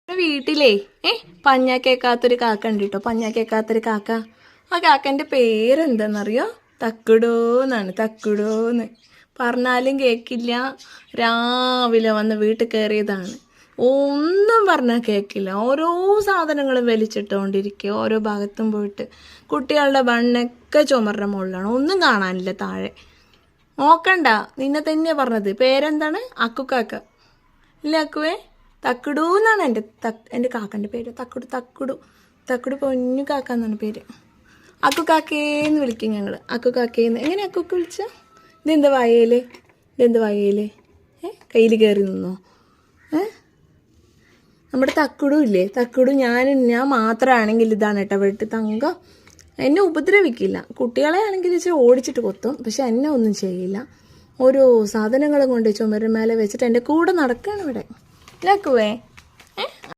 വീട്ടിലേ പഞ്ഞ കേക്കാത്തൊരു കാക്ക ഉണ്ട് കേട്ടോ. പഞ്ഞ കേക്കാത്തൊരു കാക്ക. ആ കാക്കൻ്റെ പേരെന്താണെന്നറിയോ? തക്കുടോന്നാണ്. തക്കുടോന്ന് പറഞ്ഞാലും കേൾക്കില്ല. രാവിലെ വന്ന് വീട്ടിൽ കയറിയതാണ്. ഒന്നും പറഞ്ഞാൽ കേൾക്കില്ല. ഓരോ സാധനങ്ങളും വലിച്ചിട്ടുകൊണ്ടിരിക്കുക. ഓരോ ഭാഗത്തും പോയിട്ട് കുട്ടികളുടെ ബണ്ണൊക്കെ ചുമറിൻ്റെ മുകളിലാണ്. ഒന്നും കാണാനില്ല താഴെ. നോക്കണ്ട, നിന്നെ തന്നെയാണ് പറഞ്ഞത്. പേരെന്താണ്? അക്കുക്കാക്ക. ഇല്ല അക്കുവേ? തക്കുടു എന്നാണ് എൻ്റെ കാക്കൻ്റെ പേര്. തക്കുടു തക്കുടു തക്കുടു പൊന്നു കാക്ക എന്നാണ് പേര്. അക്കു കാക്കേന്ന് വിളിക്കും ഞങ്ങൾ. അക്കു കാക്കേന്ന്. എങ്ങനെ അക്കുക്ക് വിളിച്ച? ഇതെന്താ വായയില്? ഇതെന്താ വായയില്? കയ്യിൽ കയറി നിന്നോ? നമ്മുടെ തക്കുടു ഇല്ലേ? തക്കുടു ഞാൻ മാത്രമാണെങ്കിൽ ഇതാണ് കേട്ടോ വീട്ടിൽ തങ്കം. എന്നെ ഉപദ്രവിക്കില്ല. കുട്ടികളെ ആണെങ്കിൽ വെച്ചാൽ ഓടിച്ചിട്ട് കൊത്തും. പക്ഷെ എന്നെ ഒന്നും ചെയ്യില്ല. ഓരോ സാധനങ്ങളും കൊണ്ട് ചുമരുമേലെ വെച്ചിട്ട് എൻ്റെ കൂടെ നടക്കുകയാണ് ഇവിടെ. ഇല്ലാക്കുവേ?